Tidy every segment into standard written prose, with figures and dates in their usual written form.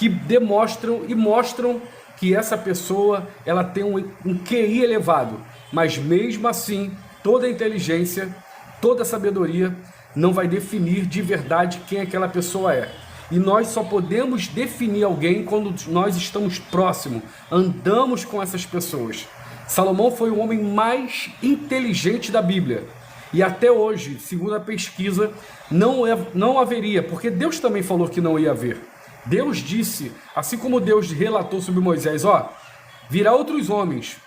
que demonstram e mostram que essa pessoa ela tem um QI elevado, mas mesmo assim toda a inteligência, toda a sabedoria não vai definir de verdade quem aquela pessoa é. E nós só podemos definir alguém quando nós estamos próximos, andamos com essas pessoas. Salomão foi o homem mais inteligente da Bíblia. E até hoje, segundo a pesquisa, não haveria, porque Deus também falou que não ia haver. Deus disse, assim como Deus relatou sobre Moisés, ó, virá outros homens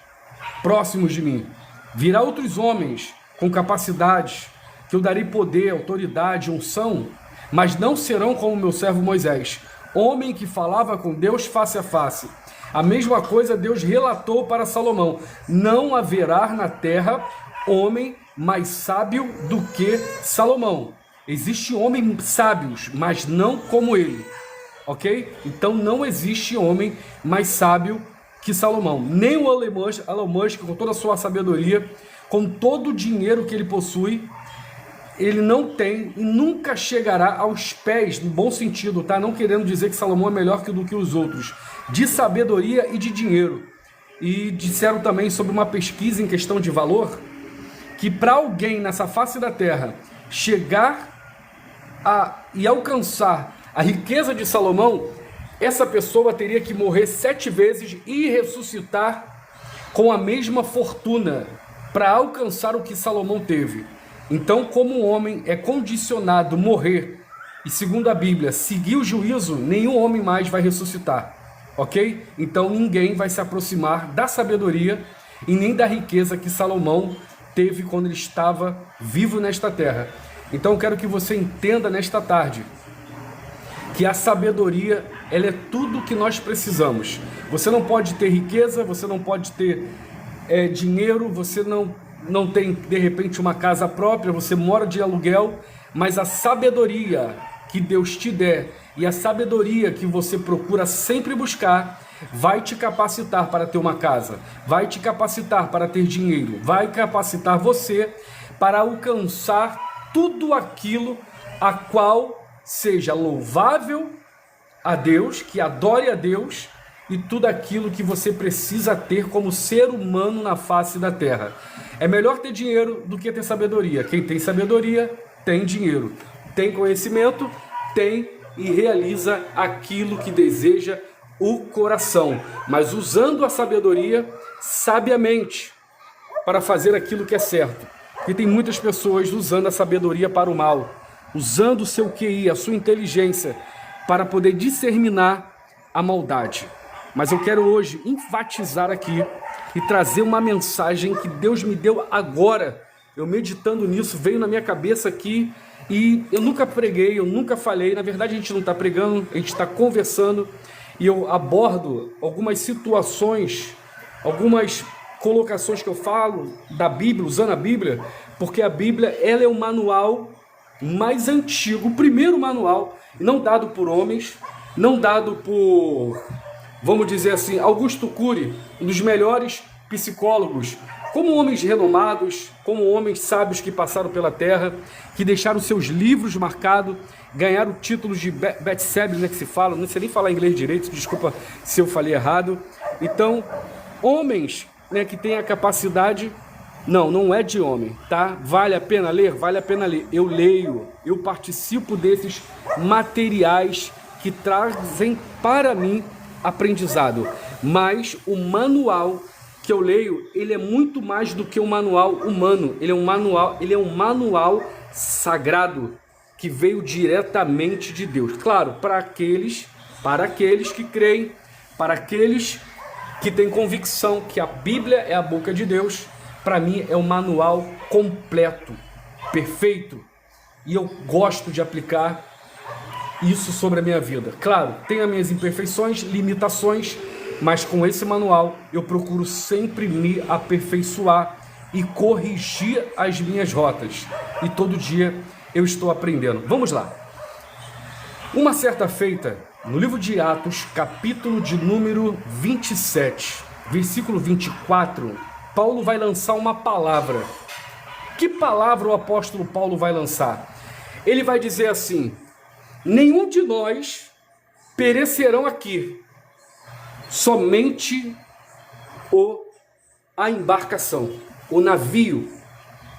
próximos de mim, virá outros homens com capacidades, que eu darei poder, autoridade, unção, mas não serão como meu servo Moisés, homem que falava com Deus face a face. A mesma coisa Deus relatou para Salomão, não haverá na terra homem mais sábio do que Salomão. Existem homens sábios, mas não como ele. Ok? Então não existe homem mais sábio que Salomão. Nem o Elon Musk, com toda a sua sabedoria, com todo o dinheiro que ele possui, ele não tem e nunca chegará aos pés, no bom sentido, tá? Não querendo dizer que Salomão é melhor do que os outros, de sabedoria e de dinheiro. E disseram também sobre uma pesquisa em questão de valor, que para alguém nessa face da terra chegar e alcançar a riqueza de Salomão, essa pessoa teria que morrer 7 vezes e ressuscitar com a mesma fortuna para alcançar o que Salomão teve. Então, como um homem é condicionado a morrer, e segundo a Bíblia, seguir o juízo, nenhum homem mais vai ressuscitar, ok? Então ninguém vai se aproximar da sabedoria e nem da riqueza que Salomão teve quando ele estava vivo nesta terra. Então eu quero que você entenda nesta tarde que a sabedoria, ela é tudo que nós precisamos. Você não pode ter riqueza, você não pode ter dinheiro, você não tem, de repente, uma casa própria, você mora de aluguel, mas a sabedoria que Deus te der e a sabedoria que você procura sempre buscar vai te capacitar para ter uma casa, vai te capacitar para ter dinheiro, vai capacitar você para alcançar tudo aquilo a qual seja louvável a Deus, que adore a Deus, e tudo aquilo que você precisa ter como ser humano na face da terra. É melhor ter dinheiro do que ter sabedoria. Quem tem sabedoria, tem dinheiro. Tem conhecimento, tem e realiza aquilo que deseja o coração. Mas usando a sabedoria sabiamente para fazer aquilo que é certo. Porque tem muitas pessoas usando a sabedoria para o mal, usando o seu QI, a sua inteligência, para poder disseminar a maldade. Mas eu quero hoje enfatizar aqui e trazer uma mensagem que Deus me deu agora. Eu meditando nisso, veio na minha cabeça aqui e eu nunca preguei, eu nunca falei. Na verdade a gente não está pregando, a gente está conversando e eu abordo algumas situações, algumas colocações que eu falo da Bíblia, usando a Bíblia, porque a Bíblia ela é o manual mais antigo, o primeiro manual, não dado por homens, não dado por, vamos dizer assim, Augusto Cury, um dos melhores psicólogos, como homens renomados, como homens sábios que passaram pela terra, que deixaram seus livros marcados, ganharam títulos de best-seller, né, que se fala, não sei nem falar inglês direito, desculpa se eu falei errado. Então, homens, né, que têm a capacidade, não é de homem, tá? Vale a pena ler? Vale a pena ler. Eu leio, eu participo desses materiais que trazem para mim aprendizado. Mas o manual que eu leio, ele é muito mais do que um manual humano. Ele é um manual sagrado que veio diretamente de Deus. Claro, para aqueles que creem, para aqueles que têm convicção que a Bíblia é a boca de Deus. Para mim é um manual completo, perfeito, e eu gosto de aplicar isso sobre a minha vida. Claro, tem as minhas imperfeições, limitações, mas com esse manual eu procuro sempre me aperfeiçoar e corrigir as minhas rotas. E todo dia eu estou aprendendo. Vamos lá. Uma certa feita, no livro de Atos, capítulo de número 27, versículo 24, Paulo vai lançar uma palavra. Que palavra o apóstolo Paulo vai lançar? Ele vai dizer assim: nenhum de nós perecerão aqui somente a embarcação, o navio.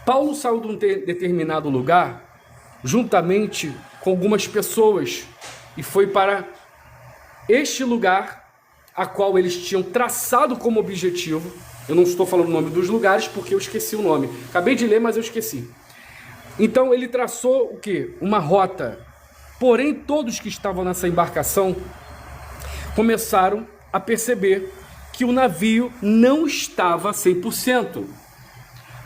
Paulo saiu de um determinado lugar juntamente com algumas pessoas e foi para este lugar a qual eles tinham traçado como objetivo. Eu não estou falando o nome dos lugares porque eu esqueci o nome. Acabei de ler, mas eu esqueci. Então ele traçou o quê? Uma rota. Porém, todos que estavam nessa embarcação começaram a perceber que o navio não estava 100%.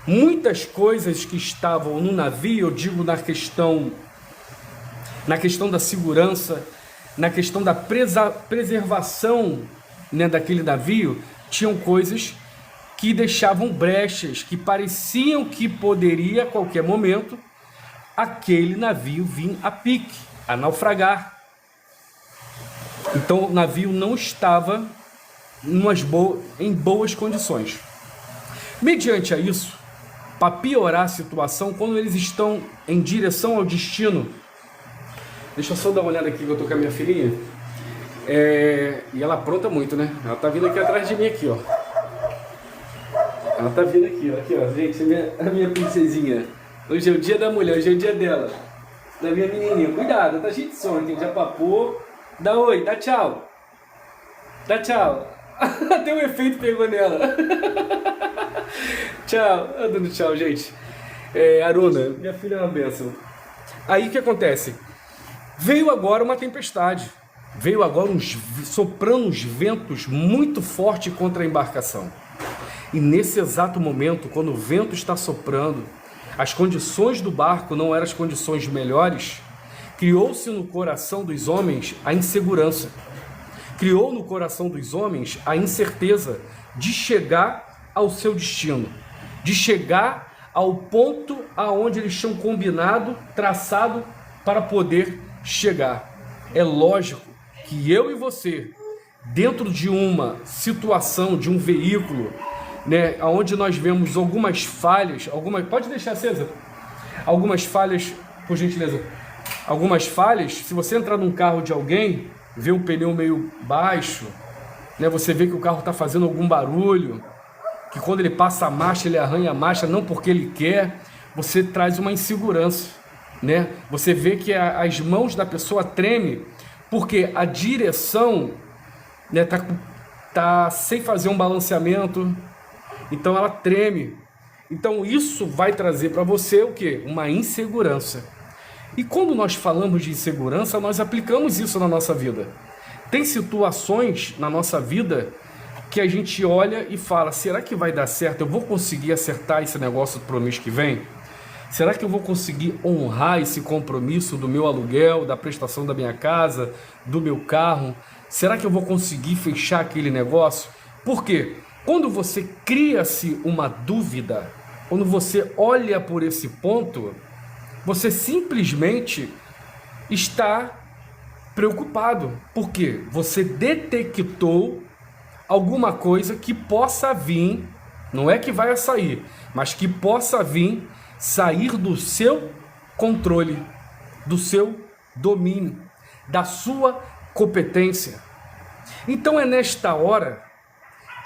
Muitas coisas que estavam no navio, eu digo na questão da segurança, na questão da preservação, né, daquele navio, tinham coisas que deixavam brechas, que pareciam que poderia a qualquer momento aquele navio vir a pique, a naufragar. Então o navio não estava em boas condições. Mediante a isso, para piorar a situação, quando eles estão em direção ao destino, deixa eu só dar uma olhada aqui que eu tô com a minha filhinha, e ela apronta muito, né? Ela tá vindo aqui atrás de mim aqui, ó. Ela tá vindo aqui, ó, gente, a minha princesinha. Hoje é o dia da mulher, hoje é o dia dela, da minha menininha. Cuidado, tá cheio de sono, quem já papou. Dá oi, dá tchau. Dá tchau. Até um efeito pegou nela. Tchau, dando tchau, gente. Aruna, minha filha é uma bênção. Aí o que acontece? Veio agora uma tempestade. Veio agora soprando uns ventos muito fortes contra a embarcação. E nesse exato momento, quando o vento está soprando, as condições do barco não eram as condições melhores, criou-se no coração dos homens a insegurança. Criou no coração dos homens a incerteza de chegar ao seu destino, de chegar ao ponto aonde eles tinham combinado, traçado para poder chegar. É lógico que eu e você, dentro de uma situação, de um veículo, né, onde nós vemos algumas falhas, pode deixar acesa? Algumas falhas, por gentileza. Algumas falhas, se você entrar num carro de alguém, vê um pneu meio baixo, né, você vê que o carro está fazendo algum barulho, que quando ele passa a marcha, ele arranha a marcha, não porque ele quer, você traz uma insegurança, né? Você vê que as mãos da pessoa tremem, porque a direção, né, tá sem fazer um balanceamento, então ela treme. Então isso vai trazer para você o quê? Uma insegurança. E quando nós falamos de insegurança, nós aplicamos isso na nossa vida. Tem situações na nossa vida que a gente olha e fala, será que vai dar certo? Eu vou conseguir acertar esse negócio pro mês que vem? Será que eu vou conseguir honrar esse compromisso do meu aluguel, da prestação da minha casa, do meu carro? Será que eu vou conseguir fechar aquele negócio? Por quê? Quando você cria-se uma dúvida, quando você olha por esse ponto, você simplesmente está preocupado, porque você detectou alguma coisa que possa vir, não é que vai sair, mas que possa vir sair do seu controle, do seu domínio, da sua competência. Então é nesta hora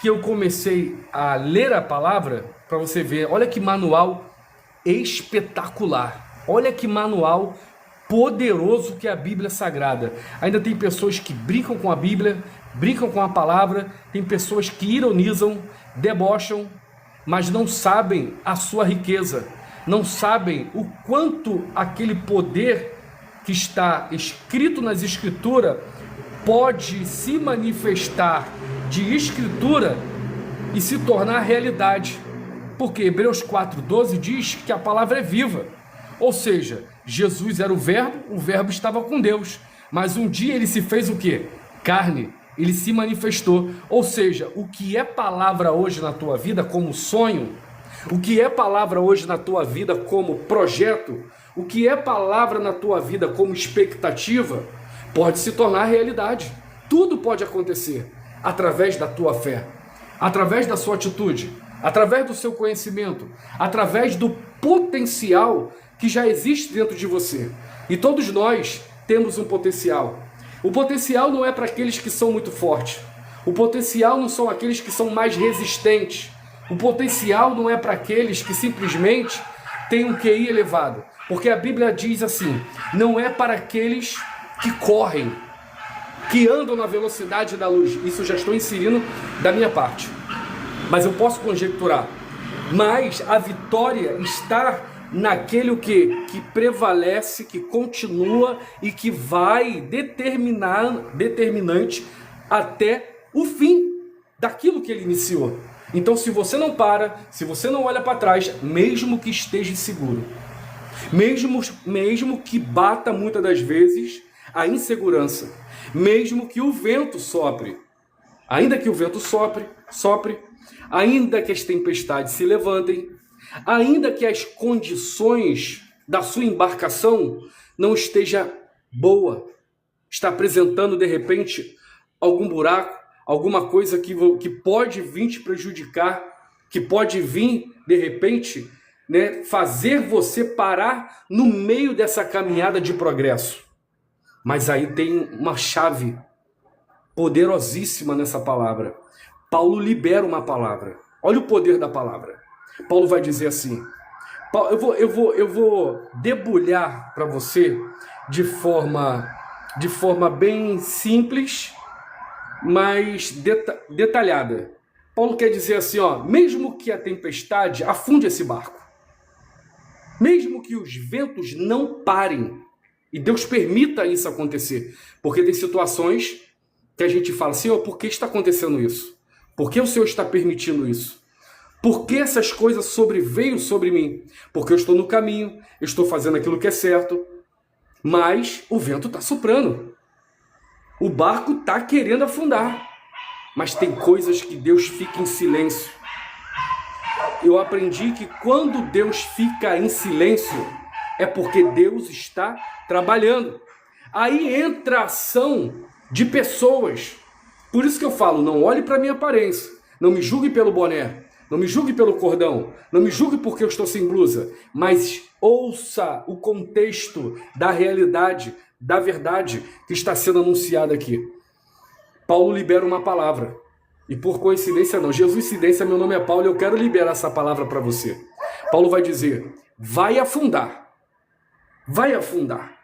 que eu comecei a ler a palavra, para você ver, olha que manual espetacular, olha que manual poderoso que é a Bíblia Sagrada. Ainda tem pessoas que brincam com a Bíblia, brincam com a palavra, tem pessoas que ironizam, debocham, mas não sabem a sua riqueza, não sabem o quanto aquele poder que está escrito nas Escrituras pode se manifestar de Escritura e se tornar realidade. Porque Hebreus 4,12 diz que a palavra é viva. Ou seja, Jesus era o verbo estava com Deus. Mas um dia ele se fez o quê? Carne. Ele se manifestou. Ou seja, o que é palavra hoje na tua vida como sonho, o que é palavra hoje na tua vida como projeto, o que é palavra na tua vida como expectativa, pode se tornar realidade. Tudo pode acontecer através da tua fé, através da sua atitude, através do seu conhecimento, através do potencial que já existe dentro de você. E todos nós temos um potencial. O potencial não é para aqueles que são muito fortes. O potencial não são aqueles que são mais resistentes. O potencial não é para aqueles que simplesmente têm um QI elevado. Porque a Bíblia diz assim, não é para aqueles que correm, que andam na velocidade da luz. Isso eu já estou inserindo da minha parte. Mas eu posso conjecturar. Mas a vitória está naquele o quê? Que prevalece, que continua e que vai determinante até o fim daquilo que ele iniciou. Então, se você não para, se você não olha para trás, mesmo que esteja inseguro, mesmo que bata muitas das vezes a insegurança, mesmo que o vento sopre, ainda que o vento sopre, ainda que as tempestades se levantem, ainda que as condições da sua embarcação não esteja boa, está apresentando de repente algum buraco, alguma coisa que pode vir te prejudicar, que pode vir de repente, né, fazer você parar no meio dessa caminhada de progresso. Mas aí tem uma chave poderosíssima nessa palavra. Paulo libera uma palavra. Olha o poder da palavra. Paulo vai dizer assim, eu vou debulhar para você de forma bem simples, mas detalhada. Paulo quer dizer assim, ó, mesmo que a tempestade afunde esse barco, mesmo que os ventos não parem, e Deus permita isso acontecer, porque tem situações que a gente fala, Senhor, por que está acontecendo isso? Por que o Senhor está permitindo isso? Por que essas coisas sobreveio sobre mim? Porque eu estou no caminho, eu estou fazendo aquilo que é certo, mas o vento está soprando. O barco está querendo afundar. Mas tem coisas que Deus fica em silêncio. Eu aprendi que quando Deus fica em silêncio, é porque Deus está trabalhando. Aí entra a ação de pessoas. Por isso que eu falo, não olhe para a minha aparência. Não me julgue pelo boné. Não me julgue pelo cordão. Não me julgue porque eu estou sem blusa. Mas ouça o contexto da realidade, da verdade que está sendo anunciada aqui. Paulo libera uma palavra. E por coincidência não, Jesuicidência, meu nome é Paulo e eu quero liberar essa palavra para você. Paulo vai dizer, vai afundar. Vai afundar.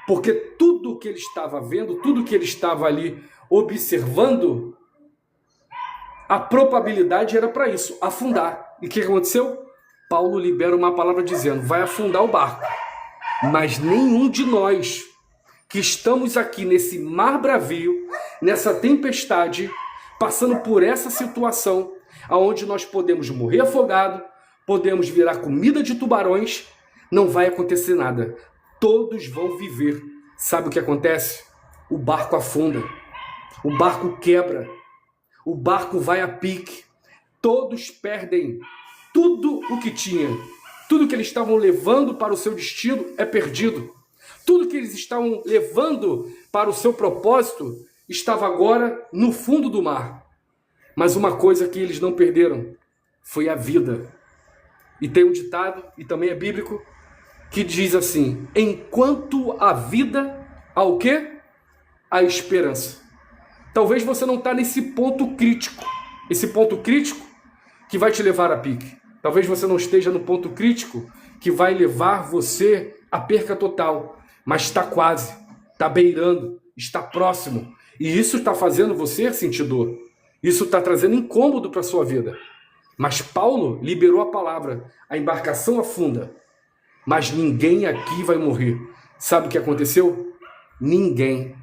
Porque tudo que ele estava vendo, tudo que ele estava ali observando, a probabilidade era para isso, afundar. E o que aconteceu? Paulo libera uma palavra dizendo, vai afundar o barco. Mas nenhum de nós que estamos aqui nesse mar bravio, nessa tempestade, passando por essa situação, onde nós podemos morrer afogado, podemos virar comida de tubarões, não vai acontecer nada. Todos vão viver. Sabe o que acontece? O barco afunda, o barco quebra, o barco vai a pique, todos perdem tudo o que tinham, tudo que eles estavam levando para o seu destino é perdido. Tudo que eles estavam levando para o seu propósito estava agora no fundo do mar. Mas uma coisa que eles não perderam foi a vida. E tem um ditado, e também é bíblico, que diz assim, enquanto a vida, há o quê? A esperança. Talvez você não está nesse ponto crítico. Esse ponto crítico que vai te levar a pique. Talvez você não esteja no ponto crítico que vai levar você à perca total. Mas está quase, está beirando, está próximo. E isso está fazendo você sentir dor. Isso está trazendo incômodo para a sua vida. Mas Paulo liberou a palavra. A embarcação afunda. Mas ninguém aqui vai morrer. Sabe o que aconteceu? Ninguém.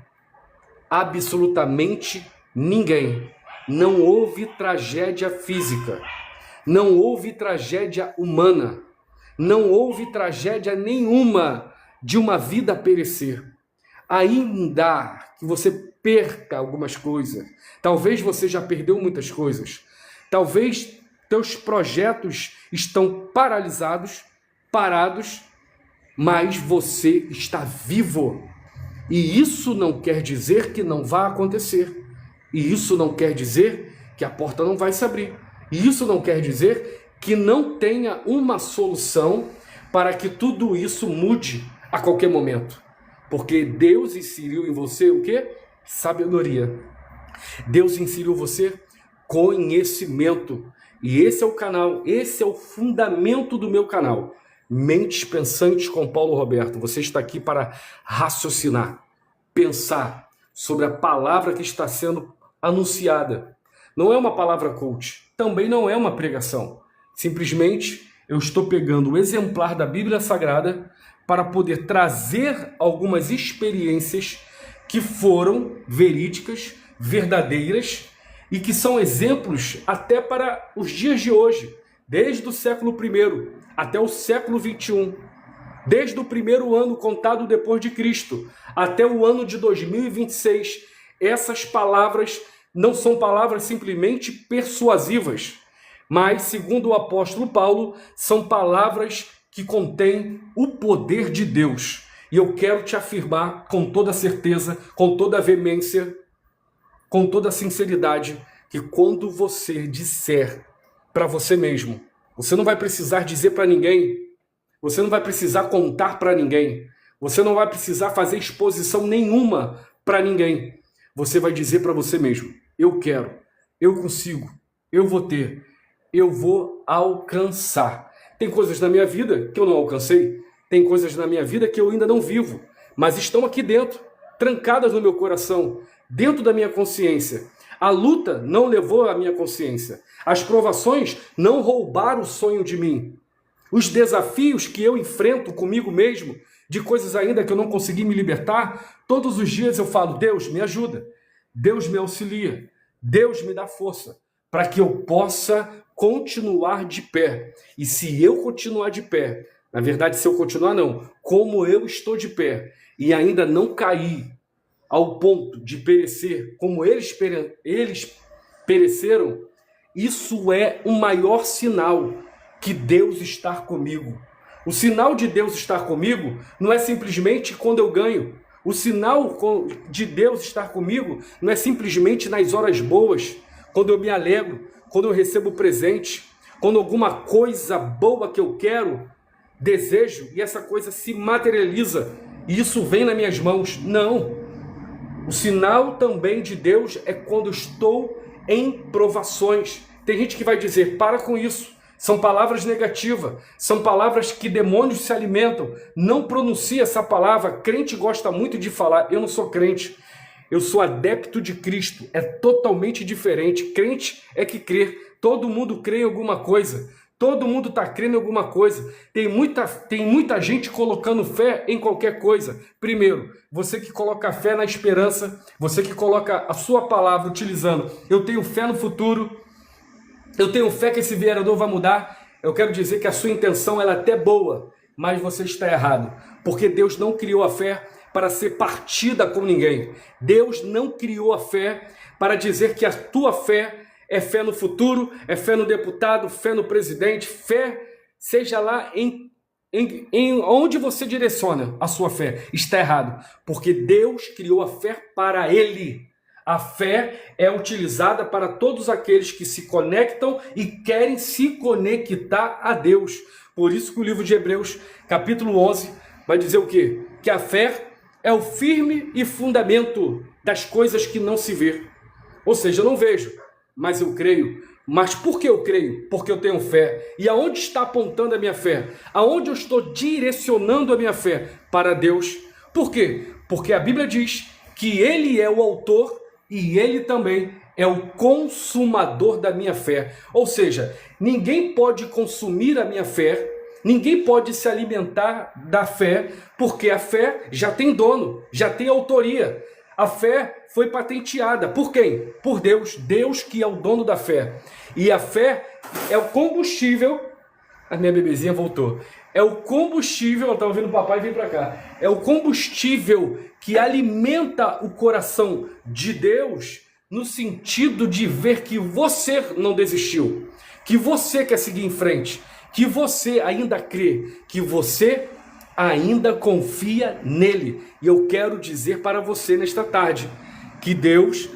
Absolutamente ninguém. Não houve tragédia física. Não houve tragédia humana. Não houve tragédia nenhuma de uma vida perecer. Ainda que você perca algumas coisas, talvez você já perdeu muitas coisas, talvez teus projetos estão paralisados, parados, mas você está vivo. E isso não quer dizer que não vai acontecer. E isso não quer dizer que a porta não vai se abrir. E isso não quer dizer que não tenha uma solução para que tudo isso mude a qualquer momento. Porque Deus inseriu em você o quê? sabedoria. Deus inseriu você conhecimento. E esse é o canal, esse é o fundamento do meu canal. Mentes Pensantes com Paulo Roberto. Você está aqui para raciocinar, pensar sobre a palavra que está sendo anunciada. Não é uma palavra coach, também não é uma pregação. Simplesmente eu estou pegando o exemplar da Bíblia Sagrada para poder trazer algumas experiências que foram verídicas, verdadeiras e que são exemplos até para os dias de hoje, desde o século I até o século XXI, desde o primeiro ano contado depois de Cristo até o ano de 2026. Essas palavras não são palavras simplesmente persuasivas, mas, segundo o apóstolo Paulo, são palavras que contêm o poder de Deus. E eu quero te afirmar com toda certeza, com toda veemência, com toda sinceridade, que quando você disser para você mesmo, você não vai precisar dizer para ninguém, você não vai precisar contar para ninguém, você não vai precisar fazer exposição nenhuma para ninguém. Você vai dizer para você mesmo: eu quero, eu consigo, eu vou ter, eu vou alcançar. Tem coisas na minha vida que eu não alcancei, tem coisas na minha vida que eu ainda não vivo, mas estão aqui dentro, trancadas no meu coração, dentro da minha consciência. A luta não levou a minha consciência. As provações não roubaram o sonho de mim. Os desafios que eu enfrento comigo mesmo, de coisas ainda que eu não consegui me libertar, todos os dias eu falo: Deus me ajuda, Deus me auxilia, Deus me dá força, para que eu possa continuar de pé. E se eu continuar de pé, na verdade, se eu continuar não, como eu estou de pé e ainda não caí ao ponto de perecer como eles pereceram, isso é o maior sinal que Deus está comigo. O sinal de Deus estar comigo não é simplesmente quando eu ganho. O sinal de Deus estar comigo não é simplesmente nas horas boas, quando eu me alegro, quando eu recebo presente, quando alguma coisa boa que eu quero, desejo, e essa coisa se materializa, e isso vem nas minhas mãos. Não. O sinal também de Deus é quando estou em provações. Tem gente que vai dizer: para com isso. São palavras negativas, são palavras que demônios se alimentam. Não pronuncia essa palavra. Crente gosta muito de falar. Eu não sou crente, eu sou adepto de Cristo. É totalmente diferente. Crente é que crê. Todo mundo crê em alguma coisa. Todo mundo está crendo em alguma coisa. Tem muita gente colocando fé em qualquer coisa. Primeiro, você que coloca fé na esperança, você que coloca a sua palavra utilizando: eu tenho fé no futuro, eu tenho fé que esse vereador vai mudar. Eu quero dizer que a sua intenção ela é até boa, mas você está errado. Porque Deus não criou a fé para ser partida com ninguém. Deus não criou a fé para dizer que a tua fé é fé no futuro, é fé no deputado, fé no presidente, fé, seja lá em onde você direciona a sua fé. Está errado, porque Deus criou a fé para Ele. A fé é utilizada para todos aqueles que se conectam e querem se conectar a Deus. Por isso que o livro de Hebreus, capítulo 11, vai dizer o quê? Que a fé é o firme e fundamento das coisas que não se vê. Ou seja, eu não vejo, mas eu creio. Mas por que eu creio? Porque eu tenho fé. E aonde está apontando a minha fé? Aonde eu estou direcionando a minha fé? Para Deus. Por quê? Porque a Bíblia diz que Ele é o autor e Ele também é o consumador da minha fé. Ou seja, ninguém pode consumir a minha fé, ninguém pode se alimentar da fé, porque a fé já tem dono, já tem autoria. A fé foi patenteada. Por quem? Por Deus. Deus que é o dono da fé. E a fé é o combustível. A minha bebezinha voltou. É o combustível, ela está ouvindo o papai, vem para cá. É o combustível que alimenta o coração de Deus, no sentido de ver que você não desistiu, que você quer seguir em frente, que você ainda crê, que você ainda confia nele. E eu quero dizer para você nesta tarde que Deus,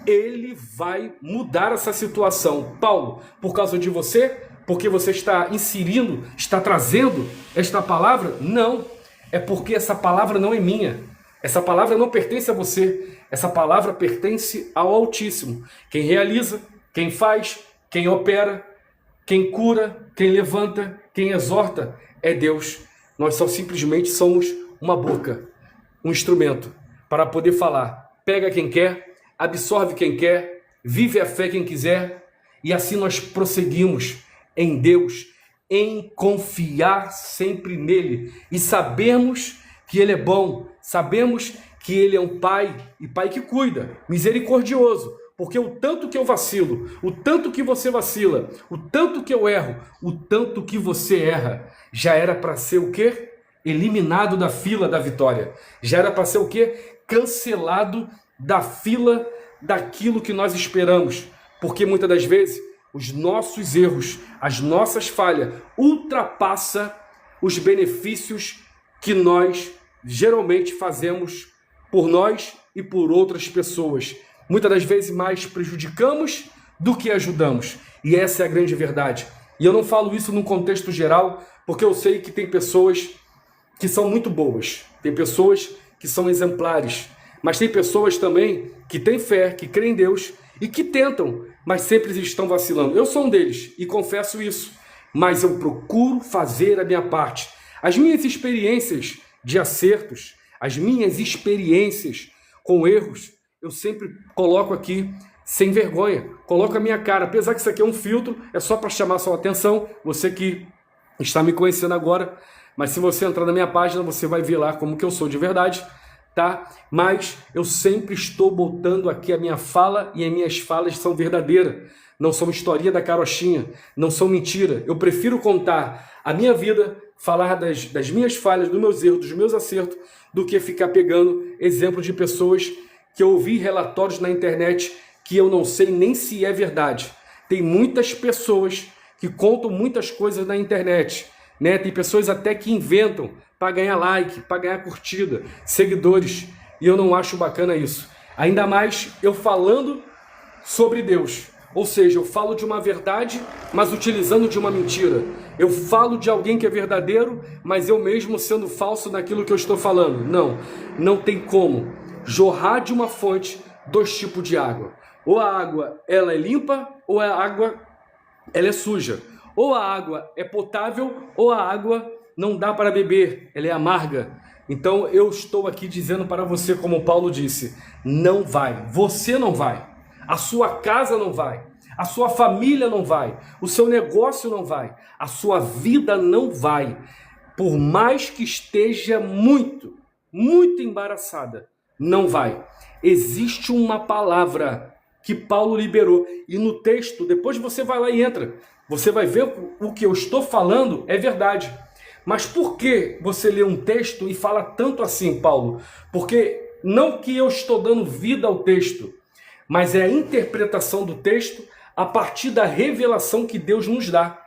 Ele vai mudar essa situação. Paulo, por causa de você, porque você está inserindo, está trazendo esta palavra? Não, é porque essa palavra não é minha. Essa palavra não pertence a você. Essa palavra pertence ao Altíssimo. Quem realiza, quem faz, quem opera, quem cura, quem levanta, quem exorta é Deus. Nós só simplesmente somos uma boca, um instrumento para poder falar. Pega quem quer, absorve quem quer, vive a fé quem quiser, e assim nós prosseguimos em Deus, em confiar sempre nele e sabemos que ele é bom, sabemos que ele é um pai e pai que cuida, misericordioso, porque o tanto que eu vacilo, o tanto que você vacila, o tanto que eu erro, o tanto que você erra, já era para ser o quê? Eliminado da fila da vitória. Já era para ser o quê? Cancelado da fila daquilo que nós esperamos. Porque muitas das vezes os nossos erros, as nossas falhas ultrapassa os benefícios que nós geralmente fazemos por nós e por outras pessoas. Muitas das vezes mais prejudicamos do que ajudamos. E essa é a grande verdade. E eu não falo isso num contexto geral, porque eu sei que tem pessoas que são muito boas. Tem pessoas que são exemplares. Mas tem pessoas também que têm fé, que creem em Deus e que tentam, mas sempre estão vacilando. Eu sou um deles e confesso isso. Mas eu procuro fazer a minha parte. As minhas experiências de acertos, as minhas experiências com erros, eu sempre coloco aqui sem vergonha. Coloco a minha cara. Apesar que isso aqui é um filtro, é só para chamar sua atenção. Você que está me conhecendo agora, mas se você entrar na minha página, você vai ver lá como que eu sou de verdade, tá? Mas eu sempre estou botando aqui a minha fala e as minhas falas são verdadeiras. Não são historinha da carochinha, não são mentira. Eu prefiro contar a minha vida, falar das minhas falhas, dos meus erros, dos meus acertos, do que ficar pegando exemplo de pessoas que eu ouvi relatórios na internet que eu não sei nem se é verdade. Tem muitas pessoas que contam muitas coisas na internet, né? Tem pessoas até que inventam para ganhar like, para ganhar curtida, seguidores, e eu não acho bacana isso. Ainda mais eu falando sobre Deus. Ou seja, eu falo de uma verdade, mas utilizando de uma mentira. Eu falo de alguém que é verdadeiro, mas eu mesmo sendo falso naquilo que eu estou falando. Não, não tem como jorrar de uma fonte dois tipos de água. Ou a água ela é limpa, ou a água ela é suja. Ou a água é potável, ou a água não dá para beber, ela é amarga. Então eu estou aqui dizendo para você, como Paulo disse, não vai, você não vai. A sua casa não vai, a sua família não vai, o seu negócio não vai, a sua vida não vai. Por mais que esteja muito embaraçada, não vai. Existe uma palavra que Paulo liberou e no texto, depois você vai lá e entra, você vai ver o que eu estou falando é verdade. Mas por que você lê um texto e fala tanto assim, Paulo? Porque não que eu estou dando vida ao texto, mas é a interpretação do texto a partir da revelação que Deus nos dá.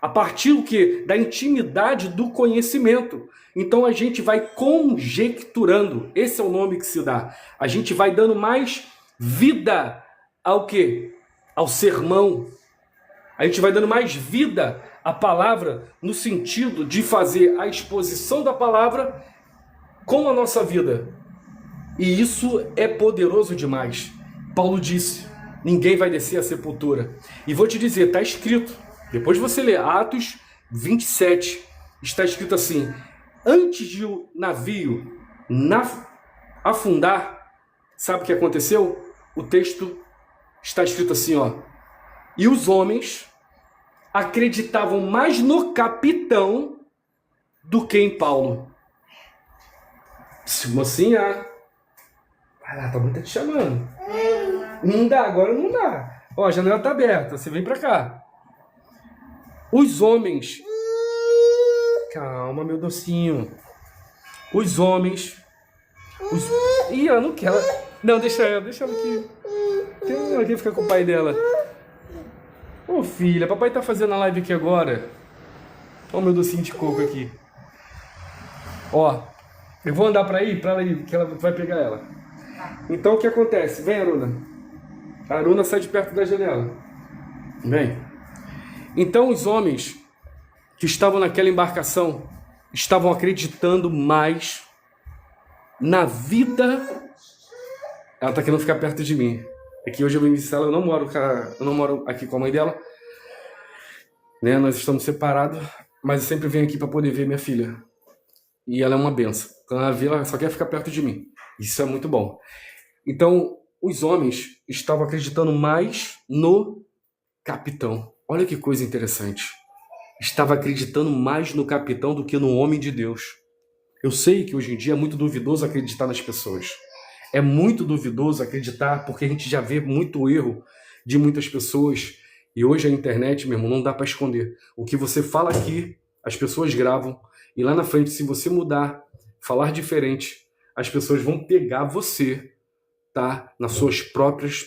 A partir do quê? Da intimidade do conhecimento. Então a gente vai conjecturando. Esse é o nome que se dá. A gente vai dando mais vida ao quê? Ao sermão. A gente vai dando mais vida à palavra no sentido de fazer a exposição da palavra com a nossa vida. E isso é poderoso demais. Paulo disse, ninguém vai descer à sepultura. E vou te dizer, está escrito, depois você lê Atos 27, está escrito assim, antes de o navio afundar, sabe o que aconteceu? O texto está escrito assim, ó, e os homens acreditavam mais no capitão do que em Paulo. Mocinha, vai lá, tua mãe tá te chamando. Não dá, agora não dá. Ó, a janela tá aberta, você vem pra cá. Os homens... Calma, meu docinho. Os homens... Ih, ela não quer. Não, deixa ela aqui. Ela quer ficar com o pai dela. Ô filha, papai tá fazendo a live aqui agora. Ó o meu docinho de coco aqui. Ó, eu vou andar pra ir, que ela vai pegar ela. Então o que acontece? Vem, Aruna. A Aruna sai de perto da janela. Vem. Então os homens que estavam naquela embarcação estavam acreditando mais na vida... Ela tá querendo ficar perto de mim. É que hoje eu vim visitar ela, eu não moro aqui com a mãe dela, né? Nós estamos separados, mas eu sempre venho aqui para poder ver minha filha. E ela é uma benção. Quando ela vê, ela só quer ficar perto de mim. Isso é muito bom. Então, os homens estavam acreditando mais no capitão. Olha que coisa interessante. Estava acreditando mais no capitão do que no homem de Deus. Eu sei que hoje em dia é muito duvidoso acreditar nas pessoas. É muito duvidoso acreditar, porque a gente já vê muito erro de muitas pessoas. E hoje a internet, meu irmão, não dá para esconder. O que você fala aqui, as pessoas gravam. E lá na frente, se você mudar, falar diferente, as pessoas vão pegar você, tá? Nas suas próprias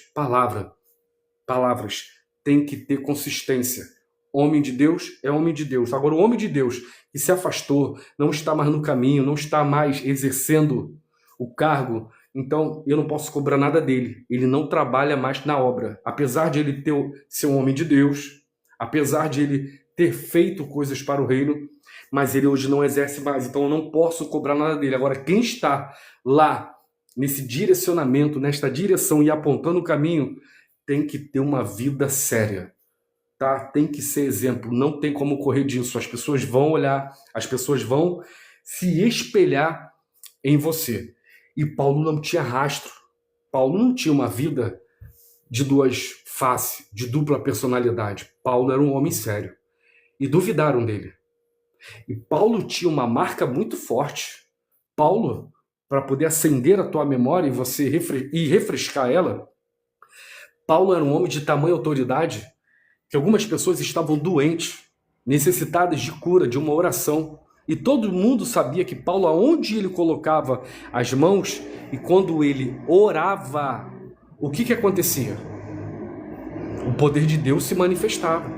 palavras. Tem que ter consistência. Homem de Deus é homem de Deus. Agora, o homem de Deus que se afastou, não está mais no caminho, não está mais exercendo o cargo, então eu não posso cobrar nada dele. Ele não trabalha mais na obra. Apesar de ele ser um homem de Deus, apesar de ele ter feito coisas para o reino, mas ele hoje não exerce mais. Então eu não posso cobrar nada dele. Agora, quem está lá nesse direcionamento, nesta direção e apontando o caminho, tem que ter uma vida séria. Tá? Tem que ser exemplo, não tem como correr disso. As pessoas vão olhar, as pessoas vão se espelhar em você. E Paulo não tinha rastro. Paulo não tinha uma vida de duas faces, de dupla personalidade. Paulo era um homem sério. E duvidaram dele. E Paulo tinha uma marca muito forte. Paulo, para poder acender a tua memória e você refrescar ela, Paulo era um homem de tamanha autoridade que algumas pessoas estavam doentes, necessitadas de cura, de uma oração. E todo mundo sabia que Paulo, aonde ele colocava as mãos, e quando ele orava, o que acontecia? O poder de Deus se manifestava.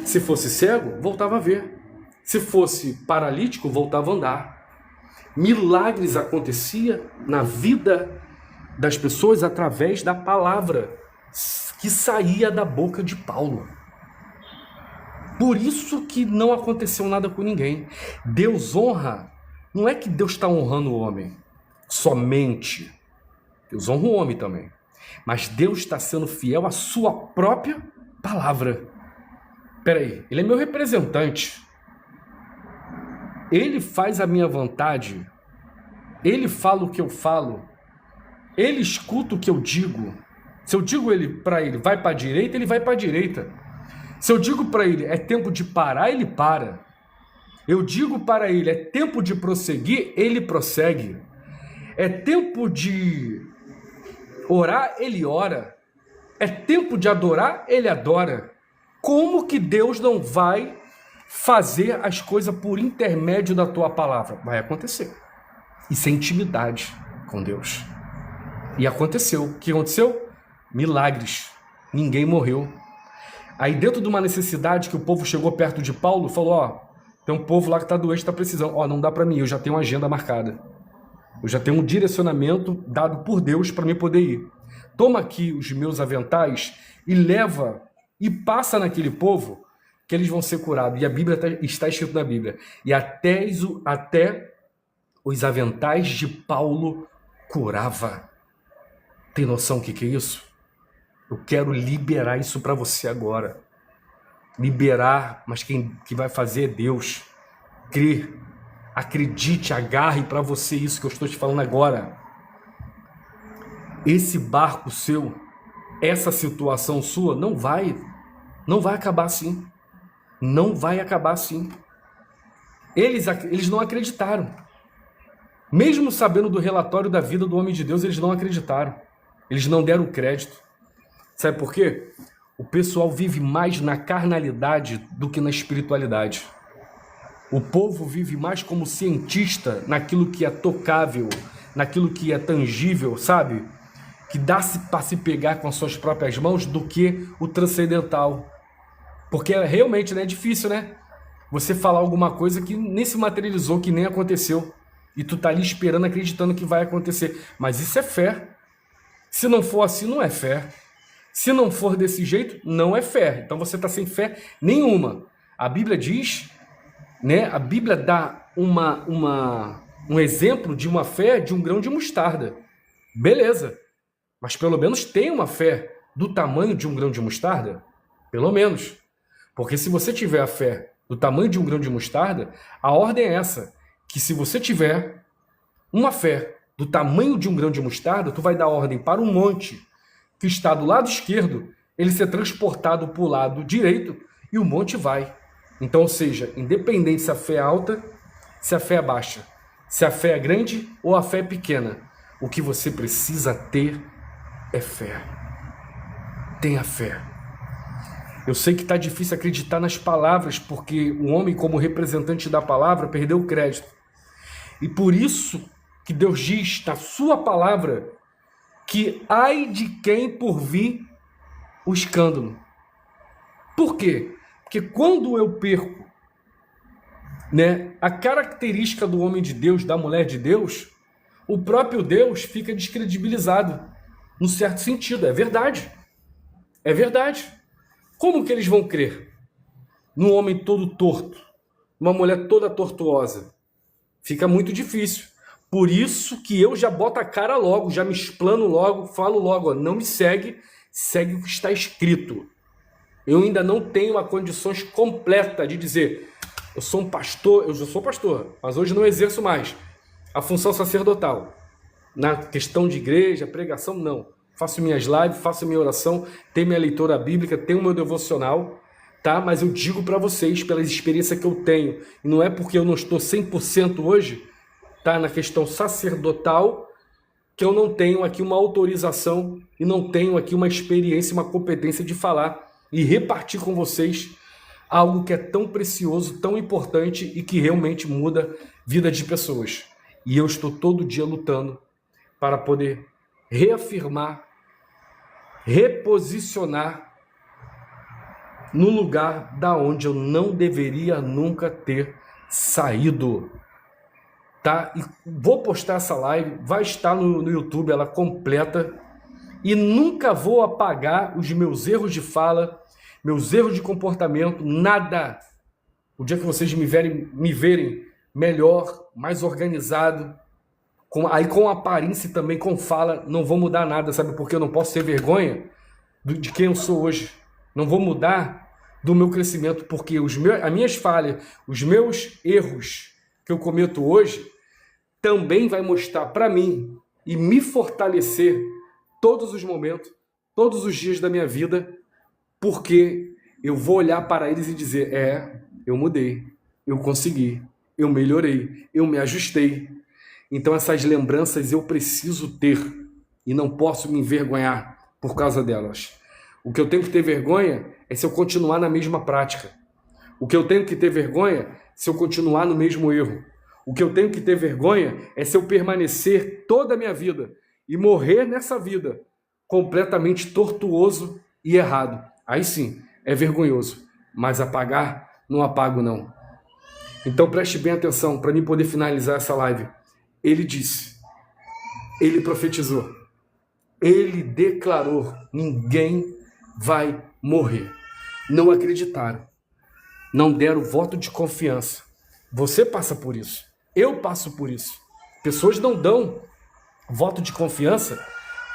Se fosse cego, voltava a ver. Se fosse paralítico, voltava a andar. Milagres aconteciam na vida das pessoas através da palavra que saía da boca de Paulo. Por isso que não aconteceu nada com ninguém. Deus honra. Não é que Deus está honrando o homem somente. Deus honra o homem também. Mas Deus está sendo fiel à sua própria palavra. Peraí, ele é meu representante. Ele faz a minha vontade. Ele fala o que eu falo. Ele escuta o que eu digo. Se eu digo para ele, vai para a direita, ele vai para a direita. Se eu digo para ele, é tempo de parar, ele para. Eu digo para ele, é tempo de prosseguir, ele prossegue. É tempo de orar, ele ora. É tempo de adorar, ele adora. Como que Deus não vai fazer as coisas por intermédio da tua palavra? Vai acontecer. Isso é intimidade com Deus. E aconteceu. O que aconteceu? Milagres. Ninguém morreu. Aí dentro de uma necessidade que o povo chegou perto de Paulo, falou, ó, tem um povo lá que está doente, está precisando. Ó, não dá para mim, eu já tenho uma agenda marcada. Eu já tenho um direcionamento dado por Deus para mim poder ir. Toma aqui os meus aventais e leva e passa naquele povo que eles vão ser curados. E a Bíblia está escrito na Bíblia. E até os aventais de Paulo curava. Tem noção do que é isso? Eu quero liberar isso para você agora. Liberar, mas quem vai fazer é Deus. Crer, acredite, agarre para você isso que eu estou te falando agora. Esse barco seu, essa situação sua, não vai acabar assim. Não vai acabar assim. Eles não acreditaram. Mesmo sabendo do relatório da vida do homem de Deus, eles não acreditaram. Eles não deram crédito. Sabe por quê? O pessoal vive mais na carnalidade do que na espiritualidade. O povo vive mais como cientista naquilo que é tocável, naquilo que é tangível, sabe? Que dá-se para se pegar com as suas próprias mãos do que o transcendental. Porque realmente, né, é difícil, né? Você falar alguma coisa que nem se materializou, que nem aconteceu. E tu tá ali esperando, acreditando que vai acontecer. Mas isso é fé. Se não for assim, não é fé. Se não for desse jeito, não é fé. Então você está sem fé nenhuma. A Bíblia diz, né? A Bíblia dá um exemplo de uma fé de um grão de mostarda. Beleza, mas pelo menos tem uma fé do tamanho de um grão de mostarda? Pelo menos. Porque se você tiver a fé do tamanho de um grão de mostarda, a ordem é essa, que se você tiver uma fé do tamanho de um grão de mostarda, tu vai dar ordem para um monte que está do lado esquerdo, ele ser transportado para o lado direito e o monte vai. Então, ou seja, independente se a fé é alta, se a fé é baixa, se a fé é grande ou a fé é pequena, o que você precisa ter é fé. Tenha fé. Eu sei que está difícil acreditar nas palavras, porque o homem, como representante da palavra, perdeu o crédito. E por isso que Deus diz na sua palavra que ai de quem por vir o escândalo. Por quê? Porque quando eu perco, a característica do homem de Deus, da mulher de Deus, o próprio Deus fica descredibilizado, num certo sentido. É verdade. É verdade. Como que eles vão crer num homem todo torto, numa mulher toda tortuosa? Fica muito difícil. Por isso que eu já boto a cara logo, já me explano logo, falo logo, ó, não me segue, segue o que está escrito. Eu ainda não tenho a condições completa de dizer, eu sou um pastor, eu já sou pastor, mas hoje não exerço mais a função sacerdotal. Na questão de igreja, pregação, não. Faço minhas lives, faço minha oração, tenho minha leitura bíblica, tenho meu devocional, tá? Mas eu digo para vocês, pela experiência que eu tenho, e não é porque eu não estou 100% hoje, tá? Na questão sacerdotal, que eu não tenho aqui uma autorização e não tenho aqui uma experiência, uma competência de falar e repartir com vocês algo que é tão precioso, tão importante e que realmente muda a vida de pessoas. E eu estou todo dia lutando para poder reafirmar, reposicionar no lugar da onde eu não deveria nunca ter saído. Tá? E vou postar essa live, vai estar no YouTube, ela completa, e nunca vou apagar os meus erros de fala, meus erros de comportamento, nada. O dia que vocês me verem melhor, mais organizado, com aparência e também com fala, não vou mudar nada, sabe? Porque eu não posso ter vergonha de quem eu sou hoje. Não vou mudar do meu crescimento, porque as minhas falhas, os meus erros que eu cometo hoje, também vai mostrar para mim e me fortalecer todos os momentos, todos os dias da minha vida, porque eu vou olhar para eles e dizer, eu mudei, eu consegui, eu melhorei, eu me ajustei. Então essas lembranças eu preciso ter e não posso me envergonhar por causa delas. O que eu tenho que ter vergonha é se eu continuar na mesma prática. O que eu tenho que ter vergonha é se eu continuar no mesmo erro. O que eu tenho que ter vergonha é se eu permanecer toda a minha vida e morrer nessa vida completamente tortuoso e errado. Aí sim, é vergonhoso. Mas apagar, não apago não. Então preste bem atenção para mim poder finalizar essa live. Ele disse, ele profetizou, ele declarou, ninguém vai morrer. Não acreditaram, não deram voto de confiança. Você passa por isso, eu passo por isso. Pessoas não dão voto de confiança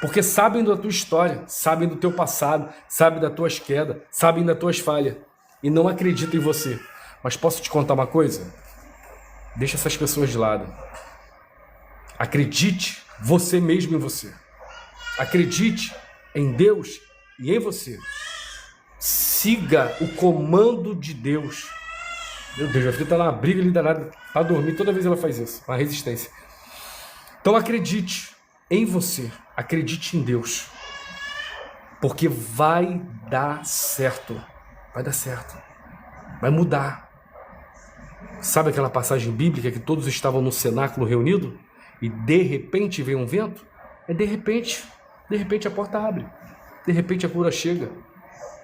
porque sabem da tua história, sabem do teu passado, sabem das tuas quedas, sabem das tuas falhas e não acreditam em você. Mas posso te contar uma coisa? Deixa essas pessoas de lado. Acredite você mesmo em você. Acredite em Deus e em você. Siga o comando de Deus. Meu Deus, a filha está numa briga ali danada para dormir. Toda vez ela faz isso, uma resistência. Então acredite em você. Acredite em Deus. Porque vai dar certo. Vai dar certo. Vai mudar. Sabe aquela passagem bíblica que todos estavam no cenáculo reunidos? E de repente veio um vento? É de repente a porta abre, de repente a cura chega,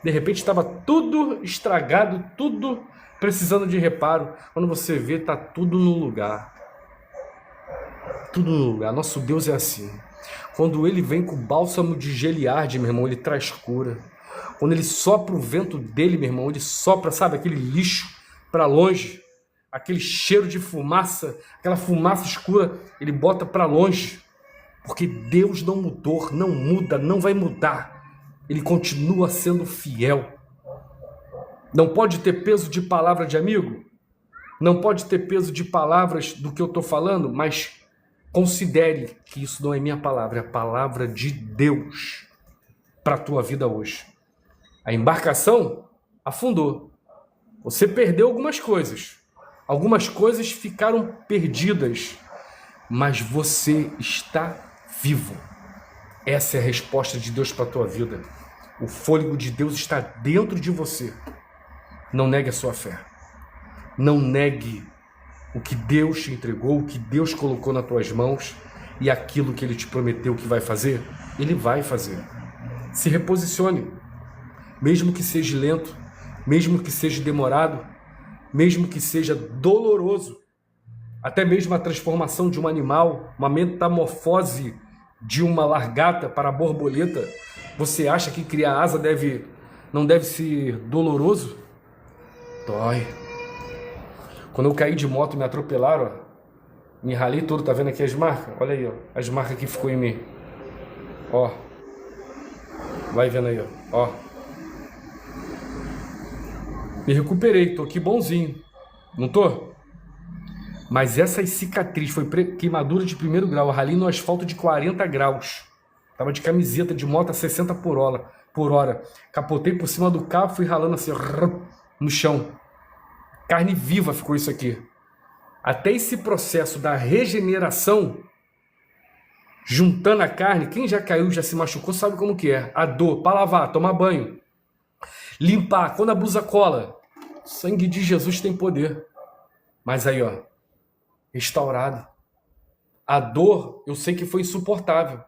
de repente estava tudo estragado, tudo precisando de reparo, quando você vê está tudo no lugar, nosso Deus é assim, quando ele vem com o bálsamo de Gileade, meu irmão, ele traz cura, quando ele sopra o vento dele, meu irmão, ele sopra, sabe, aquele lixo para longe, aquele cheiro de fumaça, aquela fumaça escura, ele bota para longe, porque Deus não mudou, não muda, não vai mudar. Ele continua sendo fiel. Não pode ter peso de palavra de amigo, não pode ter peso de palavras do que eu estou falando, mas considere que isso não é minha palavra, é a palavra de Deus para a tua vida hoje. A embarcação afundou. Você perdeu algumas coisas ficaram perdidas, mas você está vivo. Essa é a resposta de Deus para a tua vida. O fôlego de Deus está dentro de você. Não negue a sua fé. Não negue o que Deus te entregou, o que Deus colocou nas tuas mãos e aquilo que Ele te prometeu que vai fazer, Ele vai fazer. Se reposicione, mesmo que seja lento, mesmo que seja demorado, mesmo que seja doloroso, até mesmo a transformação de um animal, uma metamorfose de uma largata para a borboleta. Você acha que criar asa não deve ser doloroso? Dói. Quando eu caí de moto e me atropelaram, ó, me ralei todo, tá vendo aqui as marcas? Olha aí, ó, as marcas que ficou em mim. Ó, vai vendo aí, ó. Me recuperei, tô aqui bonzinho, não tô? Mas essas cicatrizes foi queimadura de 1º grau, eu ralei no asfalto de 40 graus. Tava de camiseta de moto a 60 por hora. Capotei por cima do carro, fui ralando assim, no chão. Carne viva ficou isso aqui. Até esse processo da regeneração, juntando a carne, quem já caiu, já se machucou, sabe como que é. A dor, para lavar, tomar banho, limpar, quando a blusa cola. O sangue de Jesus tem poder. Mas aí, ó, restaurado. A dor, eu sei que foi insuportável,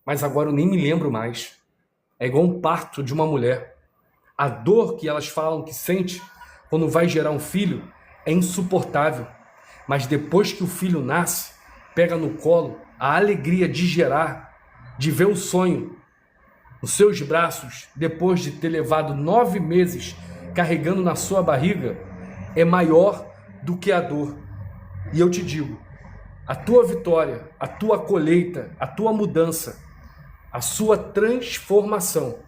mas agora eu nem me lembro mais. É igual um parto de uma mulher. A dor que elas falam que sente quando vai gerar um filho é insuportável. Mas depois que o filho nasce, pega no colo, a alegria de gerar, de ver o sonho nos seus braços, depois de ter levado 9 meses carregando na sua barriga, é maior do que a dor. E eu te digo, a tua vitória, a tua colheita, a tua mudança, a sua transformação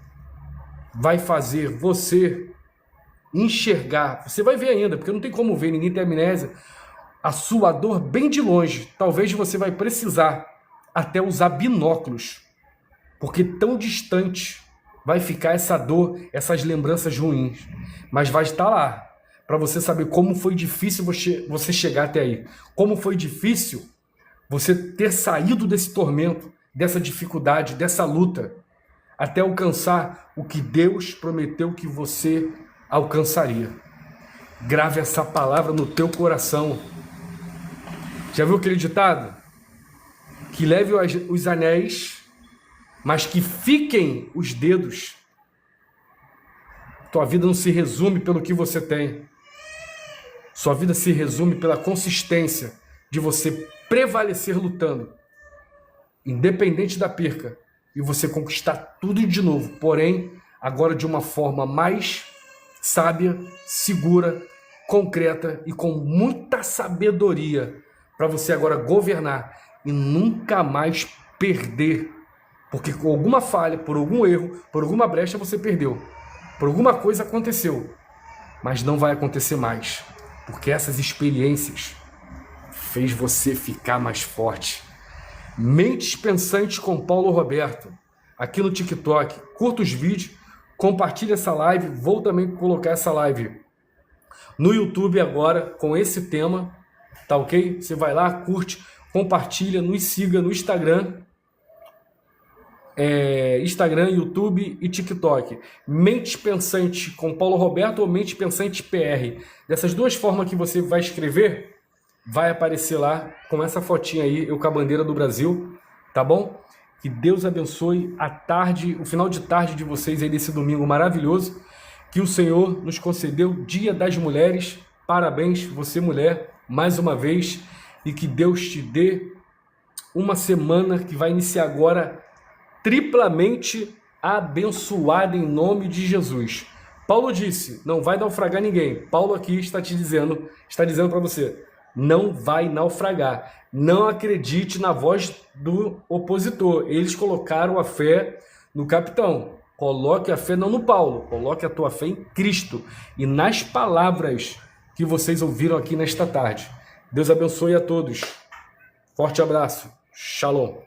vai fazer você enxergar, você vai ver ainda, porque não tem como ver, ninguém tem amnésia, a sua dor bem de longe. Talvez você vai precisar até usar binóculos, porque tão distante vai ficar essa dor, essas lembranças ruins, mas vai estar lá, para você saber como foi difícil você chegar até aí, como foi difícil você ter saído desse tormento, dessa dificuldade, dessa luta, até alcançar o que Deus prometeu que você alcançaria. Grave essa palavra no teu coração. Já viu aquele ditado? Que leve os anéis, mas que fiquem os dedos. Tua vida não se resume pelo que você tem. Sua vida se resume pela consistência de você prevalecer lutando, independente da perca, e você conquistar tudo de novo, porém, agora de uma forma mais sábia, segura, concreta e com muita sabedoria, para você agora governar e nunca mais perder, porque com alguma falha, por algum erro, por alguma brecha você perdeu, por alguma coisa aconteceu, mas não vai acontecer mais, porque essas experiências fez você ficar mais forte. Mentes Pensantes com Paulo Roberto, aqui no TikTok. Curta os vídeos, compartilha essa live, vou também colocar essa live no YouTube agora com esse tema, tá ok? Você vai lá, curte, compartilha, nos siga no Instagram, YouTube e TikTok. Mente Pensante com Paulo Roberto ou Mente Pensante PR. Dessas duas formas que você vai escrever, vai aparecer lá com essa fotinha aí, eu com a bandeira do Brasil, tá bom? Que Deus abençoe a tarde, o final de tarde de vocês aí desse domingo maravilhoso, que o Senhor nos concedeu, Dia das Mulheres. Parabéns, você mulher, mais uma vez, e que Deus te dê uma semana que vai iniciar agora triplamente abençoada em nome de Jesus. Paulo disse, não vai naufragar ninguém. Paulo aqui está dizendo para você, não vai naufragar. Não acredite na voz do opositor. Eles colocaram a fé no capitão. Coloque a fé não no Paulo, coloque a tua fé em Cristo e nas palavras que vocês ouviram aqui nesta tarde. Deus abençoe a todos. Forte abraço. Shalom.